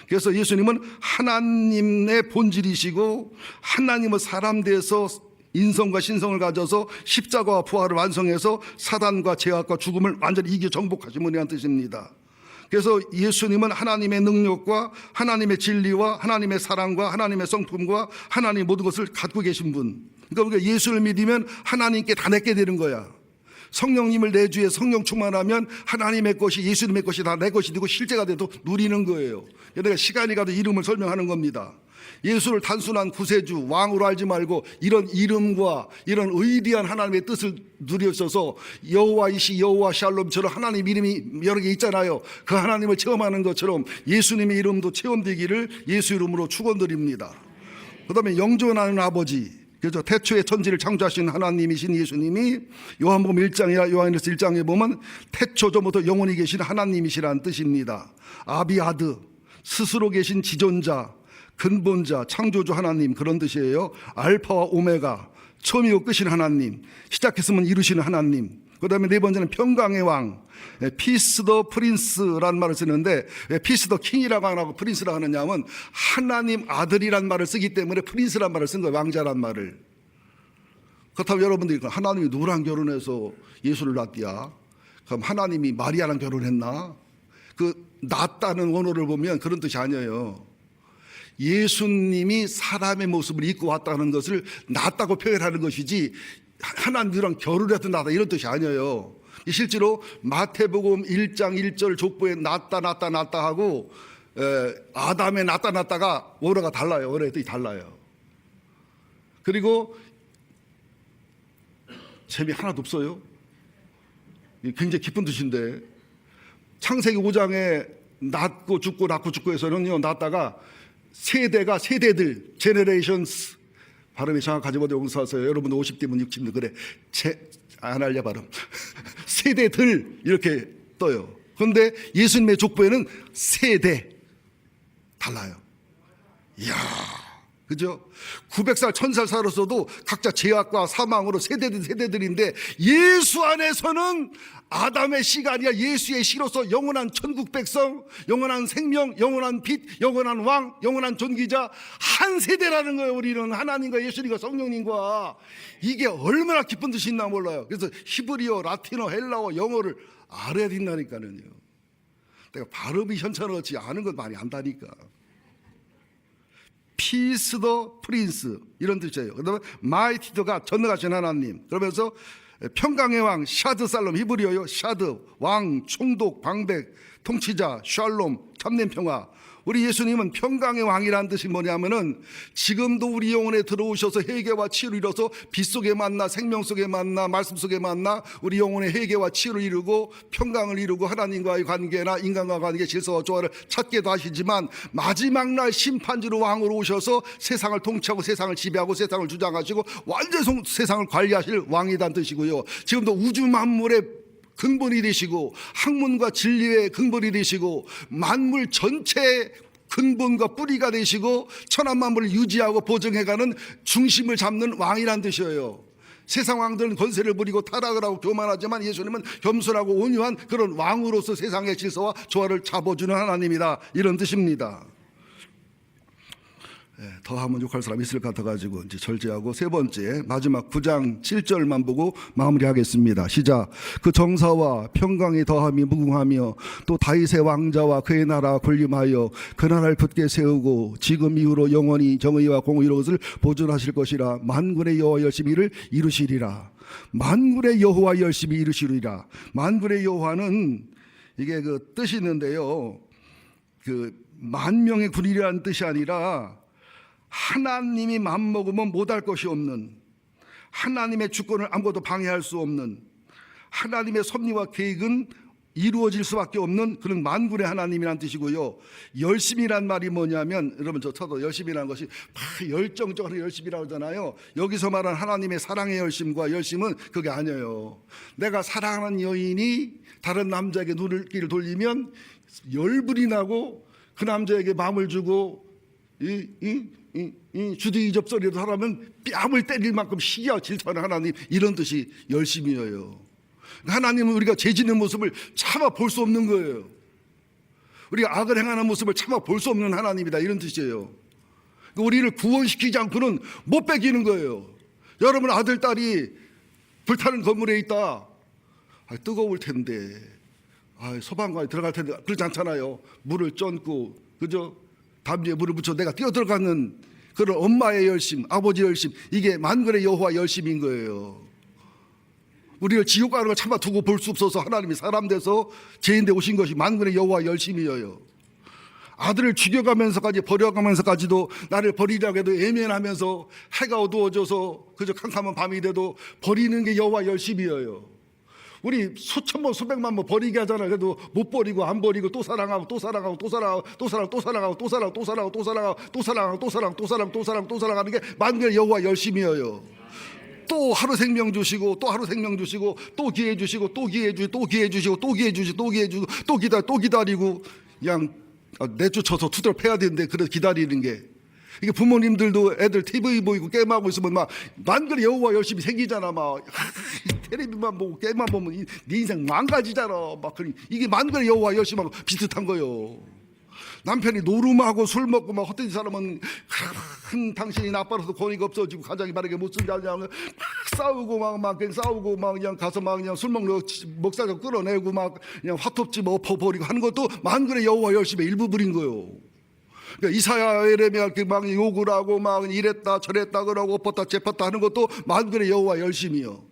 그래서 예수님은 하나님의 본질이시고 하나님은 사람 돼서 인성과 신성을 가져서 십자가와 부활을 완성해서 사단과 죄악과 죽음을 완전히 이겨 정복하신 분이라는 뜻입니다. 그래서 예수님은 하나님의 능력과 하나님의 진리와 하나님의 사랑과 하나님의 성품과 하나님의 모든 것을 갖고 계신 분. 그러니까 우리가 예수를 믿으면 하나님께 다 내게 되는 거야. 성령님을 내 주에 성령 충만하면 하나님의 것이, 예수님의 것이 다 내 것이 되고 실제가 돼도 누리는 거예요. 내가 시간이 가도 이름을 설명하는 겁니다. 예수를 단순한 구세주, 왕으로 알지 말고 이런 이름과 이런 위대한 하나님의 뜻을 누리셔서 여호와이시, 여호와 샬롬처럼 하나님 이름이 여러 개 있잖아요. 그 하나님을 체험하는 것처럼 예수님의 이름도 체험되기를 예수 이름으로 축원드립니다. 그 다음에 영존하는 아버지, 그죠? 태초에 천지를 창조하신 하나님이신 예수님이 요한복음 1장이나 요한일서 1장에 보면 태초 전부터 영원히 계신 하나님이시라는 뜻입니다. 아비아드, 스스로 계신 지존자, 근본자, 창조주 하나님, 그런 뜻이에요. 알파와 오메가, 처음이고 끝인 하나님, 시작했으면 이루시는 하나님. 그 다음에 네 번째는 평강의 왕, 피스 더 프린스라는 말을 쓰는데 왜 피스 더 킹이라고 안 하고 프린스라고 하느냐면 하나님 아들이란 말을 쓰기 때문에 프린스란 말을 쓴 거예요. 왕자란 말을. 그렇다면 여러분들이 하나님이 누구랑 결혼해서 예수를 낳디야? 그럼 하나님이 마리아랑 결혼했나? 그 낳았다는 원어를 보면 그런 뜻이 아니에요. 예수님이 사람의 모습을 입고 왔다는 것을 낳았다고 표현하는 것이지 하나님이랑 결혼해서 낳았다 이런 뜻이 아니에요. 실제로 마태복음 1장 1절 족보에 낳았다 하고 아담에 낳았다가 원어가 달라요. 원어의 뜻이 달라요. 그리고 재미 하나도 없어요. 굉장히 깊은 뜻인데 창세기 5장에 낳고 죽고 해서는요, 낳았다가 세대들 generations, 발음이 정확하지 못해 용서하세요. 여러분 50대면 60대 그래 안 할래 발음 세대들 이렇게 떠요. 그런데 예수님의 족보에는 세대 달라요. 이야, 그죠? 900살, 1000살 살았어도 각자 죄악과 사망으로 세대들인데 예수 안에서는 아담의 씨가 아니라 예수의 씨로서 영원한 천국 백성, 영원한 생명, 영원한 빛, 영원한 왕, 영원한 존귀자 한 세대라는 거예요. 우리는 하나님과 예수님과 성령님과. 이게 얼마나 기쁜 뜻이 있나 몰라요. 그래서 히브리어, 라틴어, 헬라어, 영어를 알아야 된다니까요. 내가 발음이 현찬하지 않은 건 많이 안다니까. 피스 더 프린스 이런 뜻이에요. 그다음에 마이티 더가 전능하신 하나님. 그러면서 평강의 왕 샤드 살롬 히브리어요. 샤드 왕 총독 방백 통치자 샬롬 참된 평화. 우리 예수님은 평강의 왕이라는 뜻이 뭐냐면은 지금도 우리 영혼에 들어오셔서 회개와 치유를 이뤄서 빛 속에 만나 생명 속에 만나 말씀 속에 만나 우리 영혼의 회개와 치유를 이루고 평강을 이루고 하나님과의 관계나 인간과 관계 질서와 조화를 찾게도 하시지만 마지막 날 심판주로 왕으로 오셔서 세상을 통치하고 세상을 지배하고 세상을 주장하시고 완전 세상을 관리하실 왕이란 뜻이고요. 지금도 우주 만물의 근본이 되시고 학문과 진리의 근본이 되시고 만물 전체의 근본과 뿌리가 되시고 천한 만물을 유지하고 보증해가는 중심을 잡는 왕이란 뜻이에요. 세상 왕들은 권세를 부리고 타락을 하고 교만하지만 예수님은 겸손하고 온유한 그런 왕으로서 세상의 질서와 조화를 잡아주는 하나님이다, 이런 뜻입니다. 더 하면 욕할 사람 있을 것 같아가지고 이제 절제하고 세 번째 마지막 9장 7절만 보고 마무리하겠습니다. 시작. 그 정사와 평강이 더함이 무궁하며 또 다윗의 왕자와 그의 나라 군림하여 그 나라를 굳게 세우고 지금 이후로 영원히 정의와 공의로 것을 보존하실 것이라. 만군의 여호와 열심히 이를 이루시리라. 만군의 여호와 열심히 이루시리라. 만군의 여호와는 이게 그 뜻이 있는데요, 그 만명의 군이라는 뜻이 아니라 하나님이 맘먹으면 못할 것이 없는, 하나님의 주권을 아무것도 방해할 수 없는, 하나님의 섭리와 계획은 이루어질 수밖에 없는 그런 만군의 하나님이라는 뜻이고요. 열심이란 말이 뭐냐면, 여러분 저도 열심이라는 것이 막 열정적으로 열심이라고 하잖아요. 여기서 말하는 하나님의 사랑의 열심과 열심은 그게 아니에요. 내가 사랑하는 여인이 다른 남자에게 눈길을 돌리면 열불이 나고 그 남자에게 마음을 주고 주둥이접 소리도 하라면 뺨을 때릴 만큼 시기와 질투하는 하나님, 이런 뜻이 열심이에요. 하나님은 우리가 죄 짓는 모습을 참아 볼 수 없는 거예요. 우리가 악을 행하는 모습을 참아 볼 수 없는 하나님이다, 이런 뜻이에요. 우리를 구원시키지 않고는 못 베기는 거예요. 여러분 아들 딸이 불타는 건물에 있다. 뜨거울 텐데, 소방관에 들어갈 텐데, 그렇지 않잖아요. 물을 젓고, 그죠? 담요에 물을 묻혀 내가 뛰어들어가는 그런 엄마의 열심, 아버지의 열심, 이게 만군의 여호와 열심인 거예요. 우리를 지옥 가는 걸 참아 두고 볼 수 없어서 하나님이 사람 돼서 죄인데 오신 것이 만군의 여호와 열심이에요. 아들을 죽여가면서까지 버려가면서까지도 나를 버리려고 해도 애면하면서 해가 어두워져서 그저 캄캄한 밤이 돼도 버리는 게 여호와 열심이에요. 우리 수천 번 수백만 번 버리게 하잖아요. 그래도 못 버리고 안 버리고 또 사랑하고 또 사랑하고 또 사랑하고 또 사랑하고 또 사랑하고 또 사랑하고 또 사랑하고 또 사랑하고 또 사랑하고 또 사랑하고 또 사랑하고 또 사랑하고 또 사랑하는 게 만군의 여호와 열심이에요. 또 하루 생명 주시고 또 하루 생명 주시고 또 기회 주시고 또 기회 주시고 또 기회 주시고 또 기회 주시고 또 기회 주시고 또 기다리고 그냥 내쫓아서 투덜 패야 되는데 그래서 기다리는 게, 이게 부모님들도 애들 TV 보이고 게임하고 있으면 막 만군의 여호와 열심히 생기잖아. 막 텔레비만 보고 게임만 보면 네 인생 망가지잖아. 막 이게 만군의 여호와 열심하고 비슷한 거예요. 남편이 노름하고 술 먹고 막 헛된 사람은 당신이 나빠라서 권위가 없어지고 가장이 바르게 못 쓰냐 막 싸우고 막 그냥 싸우고 막 그냥 가서 막 그냥 술 먹는 목사가 끌어내고 막 그냥 화톱집 엎어버리고 하는 것도 만군의 여호와 열심의 일부분인 거예요. 그러니까 이사야 에레미야 막 욕을 하고 막 이랬다 저랬다 그러고 엎었다 잽었다 하는 것도 만군의 여호와 열심이요.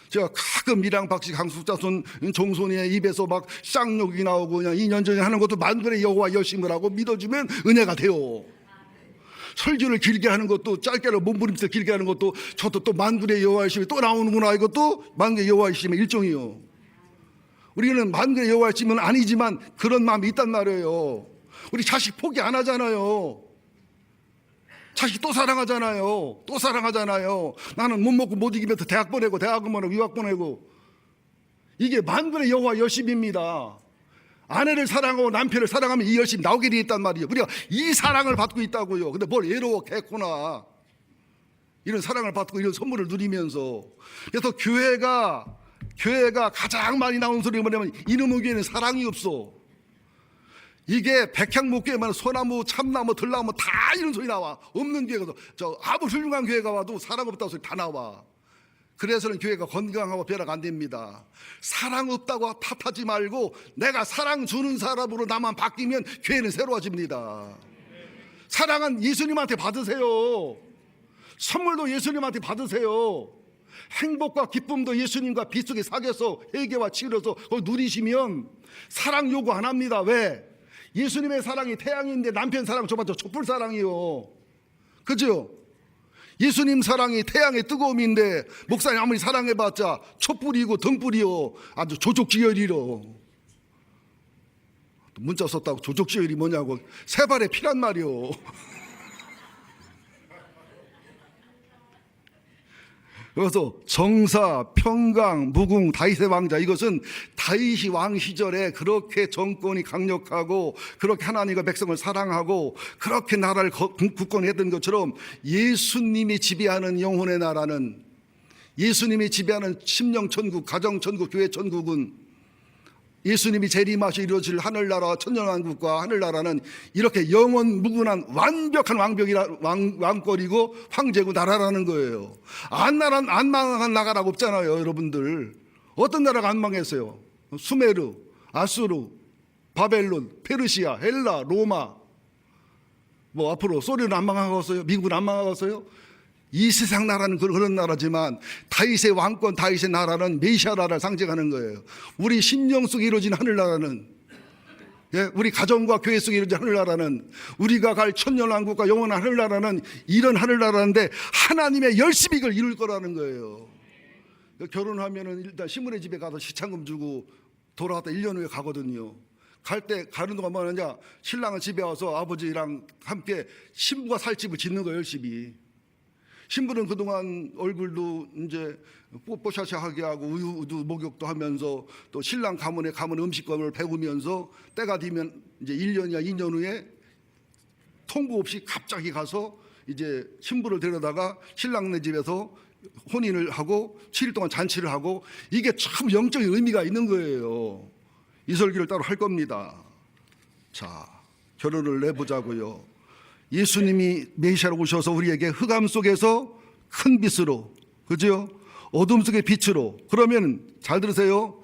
제가 가끔 미랑 박씨 강숙자손 종손의 입에서 막 쌍욕이 나오고 그냥 2년 전에 하는 것도 만군의 여호와 열심을 하고 믿어주면 은혜가 돼요. 설교를 길게 하는 것도 짧게로 몸부림쳐 길게 하는 것도 저도 또 만군의 여호와 열심이 또 나오는구나, 이것도 만군의 여호와 열심의 일종이요. 우리는 만군의 여호와 열심은 아니지만 그런 마음이 있단 말이에요. 우리 자식 포기 안 하잖아요. 자식 또 사랑하잖아요. 또 사랑하잖아요. 나는 못 먹고 못 이기면서 대학 보내고 대학원 보내고 유학 보내고 이게 만군의 여호와 열심입니다. 아내를 사랑하고 남편을 사랑하면 이 열심이 나오게 되어 있단 말이에요. 우리가 이 사랑을 받고 있다고요. 근데 뭘 외로워했구나. 이런 사랑을 받고 이런 선물을 누리면서. 그래서 교회가 가장 많이 나오는 소리가 뭐냐면 이놈의 교회는 사랑이 없어. 이게 백향목교회만 소나무, 참나무, 들나무 다 이런 소리 나와. 없는 교회가 아무 훌륭한 교회가 와도 사랑 없다고 소리 다 나와. 그래서는 교회가 건강하고 변화가 안 됩니다. 사랑 없다고 탓하지 말고 내가 사랑 주는 사람으로 나만 바뀌면 교회는 새로워집니다. 사랑은 예수님한테 받으세요. 선물도 예수님한테 받으세요. 행복과 기쁨도 예수님과 빛 속에 사귀어서 회개와 치료서 누리시면 사랑 요구 안 합니다. 왜? 예수님의 사랑이 태양인데 남편 사랑 저봐도 촛불 사랑이요. 그죠? 예수님 사랑이 태양의 뜨거움인데 목사님 아무리 사랑해봤자 촛불이고 등불이요. 아주 조족지혈이로. 문자 썼다고 조족지혈이 뭐냐고. 세 발의 피란 말이요. 그래서 정사, 평강, 무궁, 다윗의 왕자, 이것은 다윗이 왕 시절에 그렇게 정권이 강력하고 그렇게 하나님과 백성을 사랑하고 그렇게 나라를 굳건했던 것처럼 예수님이 지배하는 영혼의 나라는, 예수님이 지배하는 심령천국, 가정천국, 교회천국은 예수님이 재림하시 이루어질 하늘나라, 천년왕국과 하늘나라는 이렇게 영원 무궁한 완벽한 왕권이고 황제고 나라라는 거예요. 안 망한 나라가 없잖아요. 여러분들 어떤 나라가 안 망했어요? 수메르, 아수르, 바벨론, 페르시아, 헬라, 로마, 뭐 앞으로 소련은 안 망하겠어요? 미국은 안 망하겠어요? 이 세상 나라는 그런 나라지만 다윗의 왕권, 다윗의 나라는 메시아 나라를 상징하는 거예요. 우리 심령 속에 이루어진 하늘나라는, 우리 가정과 교회 속에 이루어진 하늘나라는, 우리가 갈 천년왕국과 영원한 하늘나라는 이런 하늘나라인데 하나님의 열심히 이걸 이룰 거라는 거예요. 결혼하면은 일단 시므네 집에 가서 시창금 주고 돌아왔다 1년 후에 가거든요. 가는 동안 뭐 하느냐, 신랑은 집에 와서 아버지랑 함께 신부가 살 집을 짓는 거예요. 열심히. 신부는 그동안 얼굴도 이제 뽀뽀샤샤하게 하고 우유도 목욕도 하면서 또 신랑 가문의 음식법을 배우면서 때가 되면 이제 1년이야 2년 후에 통보 없이 갑자기 가서 이제 신부를 데려다가 신랑네 집에서 혼인을 하고 7일 동안 잔치를 하고, 이게 참 영적인 의미가 있는 거예요. 이 설교를 따로 할 겁니다. 자, 결혼을 내보자고요. 예수님이 메시아로 오셔서 우리에게 흑암 속에서 큰 빛으로, 그죠? 어둠 속의 빛으로. 그러면 잘 들으세요.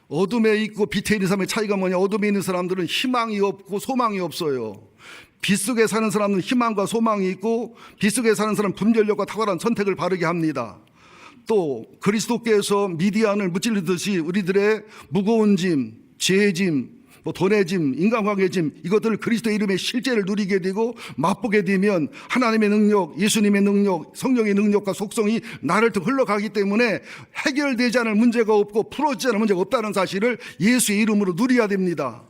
어둠에 있고 빛에 있는 사람의 차이가 뭐냐? 어둠에 있는 사람들은 희망이 없고 소망이 없어요. 빛 속에 사는 사람은 희망과 소망이 있고, 빛 속에 사는 사람은 분별력과 탁월한 선택을 바르게 합니다. 또 그리스도께서 미디안을 무찌르듯이 우리들의 무거운 짐, 죄의 짐, 돈의 짐, 인간관계의 짐, 이것들을 그리스도의 이름의 실제를 누리게 되고 맛보게 되면 하나님의 능력, 예수님의 능력, 성령의 능력과 속성이 나를 통해 흘러가기 때문에 해결되지 않을 문제가 없고 풀어지지 않을 문제가 없다는 사실을 예수의 이름으로 누려야 됩니다.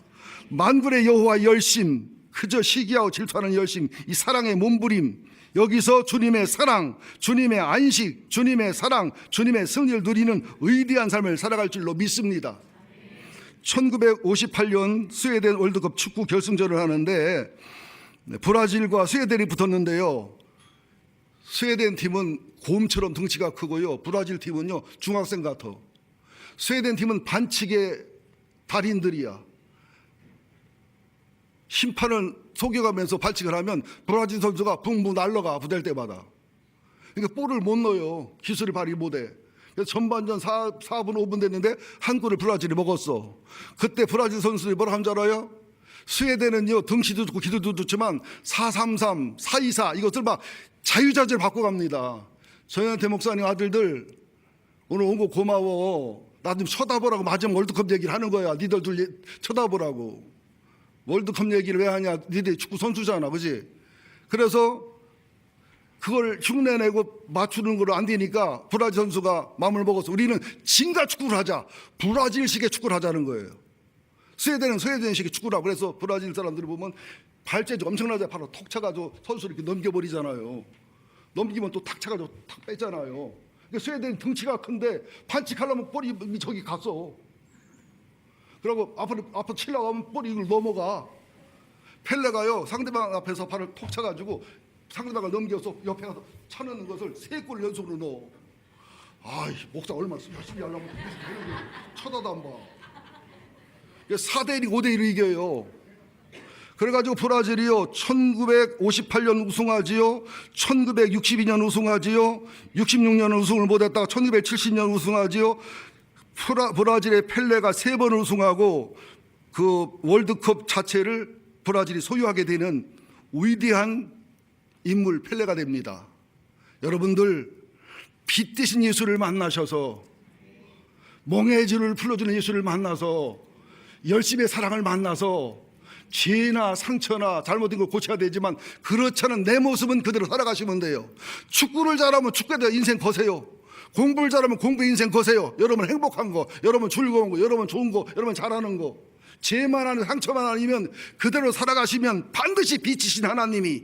만군의 여호와의 열심, 그저 시기하고 질투하는 열심, 이 사랑의 몸부림, 여기서 주님의 사랑, 주님의 안식, 주님의 사랑, 주님의 승리를 누리는 위대한 삶을 살아갈 줄로 믿습니다. 1958년 스웨덴 월드컵 축구 결승전을 하는데 브라질과 스웨덴이 붙었는데요. 스웨덴 팀은 곰처럼 덩치가 크고요, 브라질 팀은요 중학생 같아. 스웨덴 팀은 반칙의 달인들이야. 심판을 속여가면서 반칙을 하면 브라질 선수가 붕붕 날아가, 부댈 때마다. 그러니까 볼을 못 넣어요. 기술을 발휘 못해. 전반전 4분 5분 됐는데 한 골을 브라질이 먹었어. 그때 브라질 선수들이 뭐라 한 줄 알아요? 스웨덴은요 덩치도 좋고 기술도 좋지만 4-3-3, 4-2-4 이것들 막 자유자재를 바꿔갑니다. 저희한테 목사님 아들들 오늘 온 거 고마워, 나 좀 쳐다보라고 마지막 월드컵 얘기를 하는 거야. 니들 둘 쳐다보라고. 월드컵 얘기를 왜 하냐, 니들 축구 선수잖아, 그지? 그래서 그걸 흉내내고 맞추는 거로 안 되니까 브라질 선수가 마음을 먹어서 우리는 진가 축구를 하자, 브라질식의 축구를 하자는 거예요. 스웨덴은 스웨덴식의 축구라고. 그래서 브라질 사람들이 보면 발재주 엄청나게 바로 톡 차가지고 선수를 이렇게 넘겨버리잖아요. 넘기면 또 탁 차가지고 탁 빼잖아요. 스웨덴 등치가 큰데 반칙하려면 볼이 저기 갔어. 그리고 앞으로 치려고 하면 볼이 이걸 넘어가. 펠레가요, 상대방 앞에서 발을 톡 차가지고 상대방을 넘겨서 옆에 가서 차는 것을 3골 연속으로 넣어. 아이, 목사 얼마나 열심히 하려면 쳐다도 안 봐. 4대1, 5대1로 이겨요. 그래가지고 브라질이요, 1958년 우승하지요, 1962년 우승하지요, 66년 우승을 못했다가 1970년 우승하지요. 브라질의 펠레가 3번 우승하고 그 월드컵 자체를 브라질이 소유하게 되는 위대한 인물 펠레가 됩니다. 여러분들, 빛 대신 예수를 만나셔서, 멍해지를 풀어주는 예수를 만나서, 열심의 사랑을 만나서 죄나 상처나 잘못된 걸 고쳐야 되지만 그렇지 않은 내 모습은 그대로 살아가시면 돼요. 축구를 잘하면 축구에 대한 인생 거세요. 공부를 잘하면 공부 인생 거세요. 여러분 행복한 거, 여러분 즐거운 거, 여러분 좋은 거, 여러분 잘하는 거. 죄만 하는 상처만 아니면 그대로 살아가시면 반드시 빛이신 하나님이,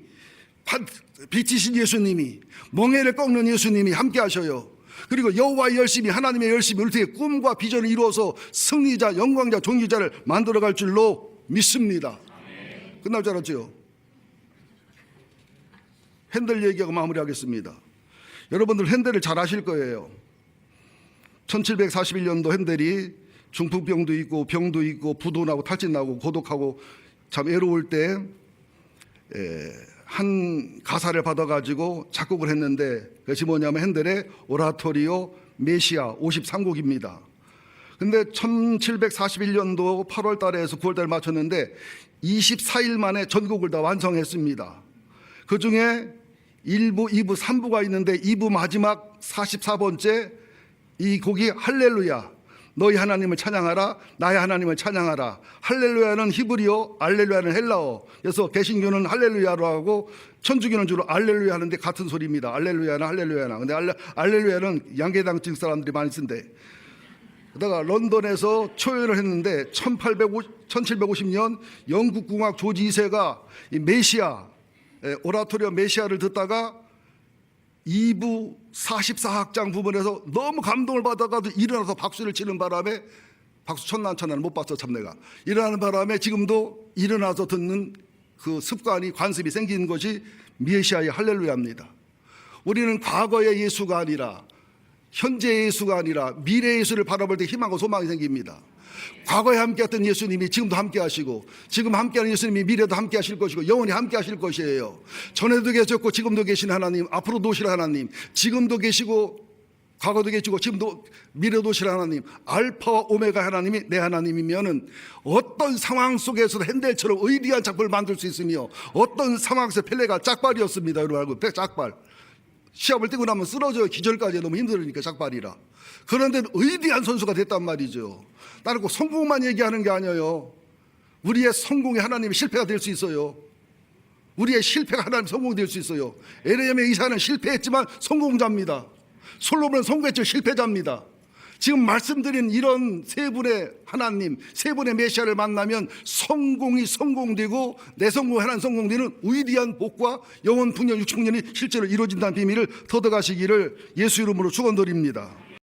빛이신 예수님이, 멍에를 꺾는 예수님이 함께 하셔요. 그리고 여호와의 열심히, 하나님의 열심히 우리의 꿈과 비전을 이루어서 승리자, 영광자, 존귀자를 만들어갈 줄로 믿습니다. 끝날 줄 알았죠? 핸델 얘기하고 마무리하겠습니다. 여러분들 핸델을 잘 아실 거예요. 1741년도 핸델이 중풍병도 있고 병도 있고 부도나고 탈진나고 고독하고 참 외로울 때 한 가사를 받아가지고 작곡을 했는데, 그것이 뭐냐면 핸델의 오라토리오 메시아 53곡입니다. 근데 1741년도 8월 달에서 9월 달에 맞췄는데 24일 만에 전곡을 다 완성했습니다. 그 중에 1부, 2부, 3부가 있는데 2부 마지막 44번째 이 곡이 할렐루야, 너희 하나님을 찬양하라, 나의 하나님을 찬양하라. 할렐루야는 히브리어, 알렐루야는 헬라어. 그래서 개신교는 할렐루야로 하고 천주교는 주로 알렐루야 하는데 같은 소리입니다. 알렐루야나 할렐루야나. 근데 알렐루야는 양계당 쪽 사람들이 많이 쓴대. 그러다가 런던에서 초연을 했는데 1750년 영국 궁악 조지 2세가 이 메시아, 오라토리오 메시아를 듣다가 2부 44악장 부분에서 너무 감동을 받아가지고 일어나서 박수를 치는 바람에, 박수 천난 못 봤어 참 내가. 일어나는 바람에 지금도 일어나서 듣는 그 습관이, 관습이 생긴 것이 메시아의 할렐루야입니다. 우리는 과거의 예수가 아니라, 현재의 예수가 아니라 미래의 예수를 바라볼 때 희망과 소망이 생깁니다. 과거에 함께했던 예수님이 지금도 함께하시고, 지금 함께하는 예수님이 미래도 함께하실 것이고, 영원히 함께하실 것이에요. 전에도 계셨고 지금도 계신 하나님, 앞으로도 오실 하나님, 지금도 계시고 과거도 계시고 지금도 미래도 오실 하나님, 알파와 오메가 하나님이 내 하나님이면은 어떤 상황 속에서도 핸델처럼 의리한 작품을 만들 수 있으며, 어떤 상황에서 펠레가 짝발이었습니다. 여러분 알고, 짝발. 시합을 뛰고 나면 쓰러져요. 기절까지 너무 힘들으니까 짝발이라. 그런데 의리한 선수가 됐단 말이죠. 나는 꼭 성공만 얘기하는 게 아니에요. 우리의 성공이 하나님의 실패가 될 수 있어요. 우리의 실패가 하나님의 성공이 될 수 있어요. 에레미야 이사는 실패했지만 성공자입니다. 솔로몬은 성공했지만 실패자입니다. 지금 말씀드린 이런 세 분의 하나님, 세 분의 메시아를 만나면 성공이 성공되고 내 성공이 하나님 성공되는 위대한 복과 영원 풍년, 육축년이 실제로 이루어진다는 비밀을 터득하시기를 예수 이름으로 축원드립니다.